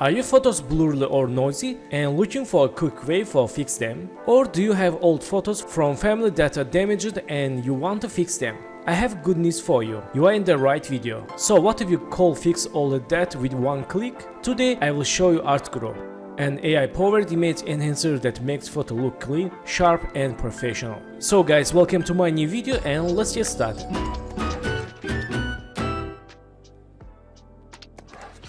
Are your photos blurry or noisy and looking for a quick way to fix them? Or do you have old photos from family that are damaged and you want to fix them? I have good news for you. You are in the right video. So what if you could fix all of that with one click? Today I will show you Artguru, an AI-powered image enhancer that makes photo look clean, sharp and professional. So guys, welcome to my new video and let's get started.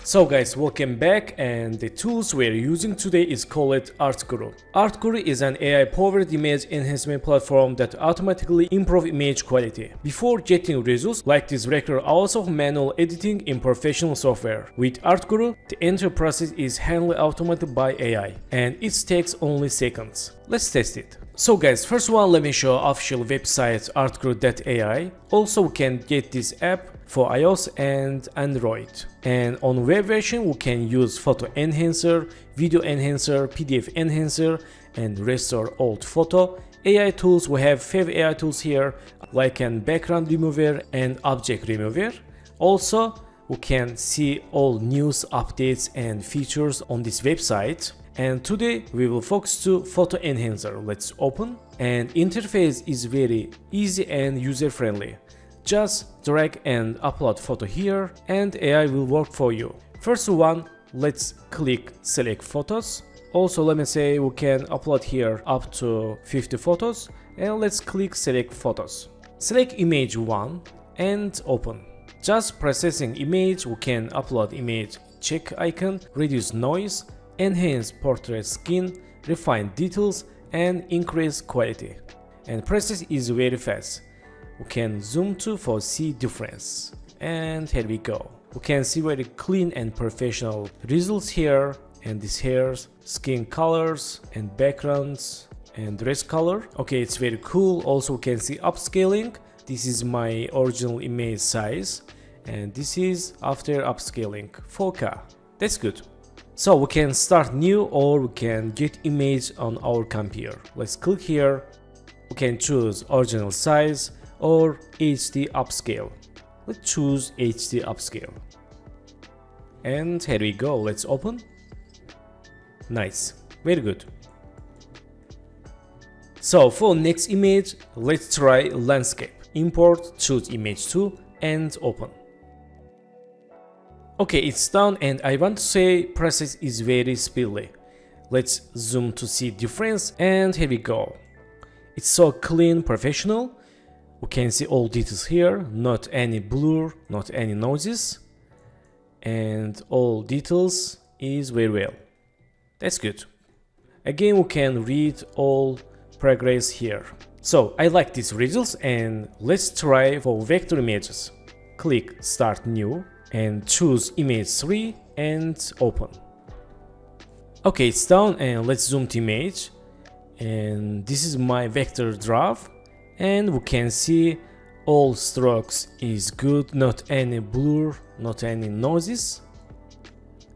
So guys, welcome back, and the tools we're using today is called Artguru. Artguru is an AI-powered image enhancement platform that automatically improves image quality. Before getting results like this require hours of manual editing in professional software. With Artguru, the entire process is handled automatically by AI, and it takes only seconds. Let's test it. So guys, first one, let me show official website artguru.ai. Also, we can get this app for iOS and Android. And on web version, we can use photo enhancer, video enhancer, PDF enhancer, and restore old photo. AI tools, we have 5 AI tools here, like an background remover and object remover. Also, we can see all news, updates, and features on this website. And today we will focus to photo enhancer. Let's open, and interface is very easy and user friendly. Just drag and upload photo here and AI will work for you. First one, let's click select photos. Also, let me say we can upload here up to 50 photos, and let's click select photos. Select image 1 and open. Just processing image, we can upload image check icon, reduce noise, enhance portrait skin, refine details and increase quality. And process is very fast. We can zoom to for see difference. And here we go. We can see very clean and professional results here, and these hairs, skin colors and backgrounds and dress color. Okay, it's very cool. Also we can see upscaling. This is my original image size, and this is after upscaling 4K. That's good. So we can start new, or we can get image on our computer. Let's click here. We can choose original size or HD upscale. Let's choose HD upscale. And here we go. Let's open. Nice. Very good. So for next image, let's try landscape. Import, choose image 2 and open. Okay, it's done, and I want to say process is very speedy. Let's zoom to see difference, and here we go. It's so clean, professional. We can see all details here, not any blur, not any noises, and all details is very well. That's good. Again, we can read all progress here. So I like these results, and let's try for vector images. Click start new and choose image 3 and open. Okay, it's done, and let's zoom to image, and this is my vector draft, and we can see all strokes is good, not any blur, not any noises,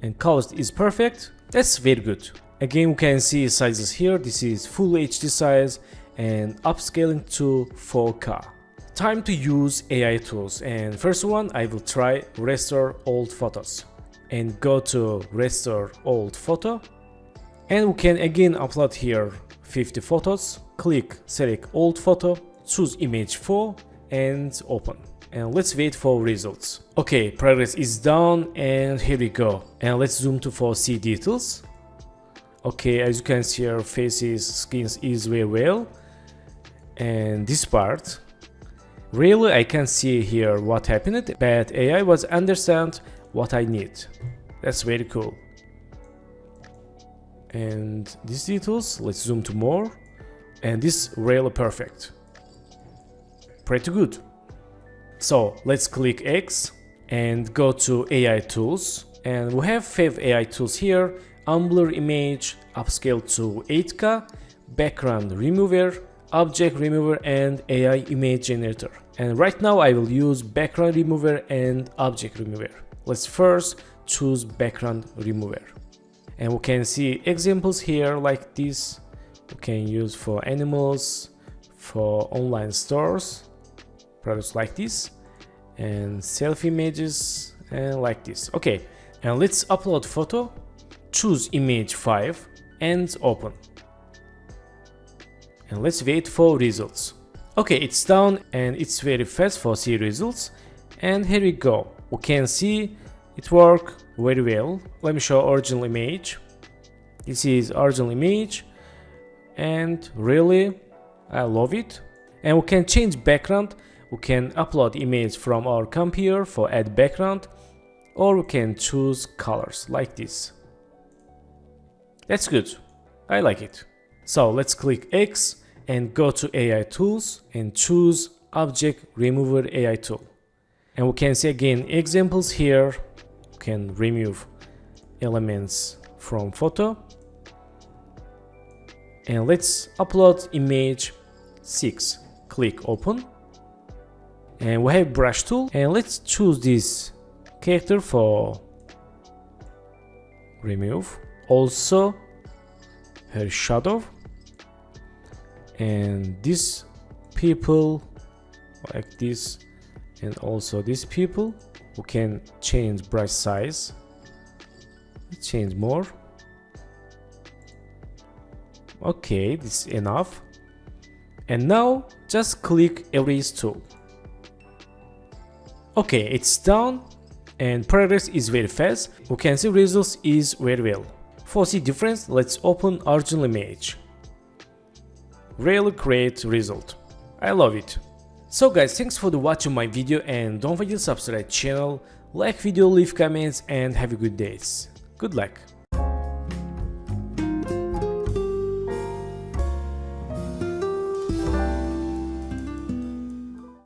and colors is perfect. That's very good. Again, we can see sizes here. This is full HD size and upscaling to 4K. Time to use AI tools, and first one, I will try restore old photos, and go to restore old photo, and we can again upload here 50 photos. Click select old photo, choose image 4 and open, and let's wait for results. Okay, progress is done, and here we go, and let's zoom to for see details. Okay, as you can see here, faces, skins is very well, and this part really I can see here what happened, but AI was understand what I need. That's very cool. And these details, let's zoom to more, and this really perfect. Pretty good. So let's click X and go to AI tools, and we have 5 AI tools here: unblur image, upscale to 8K, background remover, object remover and AI image generator. And right now I will use background remover and object remover. Let's first choose background remover, and we can see examples here like this. We can use for animals, for online stores, products like this, and selfie images and like this. Okay, and let's upload photo. choose image 5 and open. And let's wait for results. Okay, it's done and it's very fast for see results. And here we go. We can see it work very well. Let me show original image. This is original image and really I love it. And we can change background. We can upload image from our computer for add background, or we can choose colors like this. That's good. I like it. So let's click X and go to AI tools and choose object remover AI tool. And we can see again examples here. We can remove elements from photo. And let's upload image 6. Click open. And we have brush tool. And let's choose this character for remove. Also her shadow. And these people like this. And also these people. We can change brush size. Change more. Okay, this is enough. And now just click erase tool. Okay, it's done and progress is very fast. We can see results is very well. For see difference, let's open original image. Really great result. I love it. So guys, thanks for watching my video and don't forget to subscribe channel, like video, leave comments and have a good days. Good luck.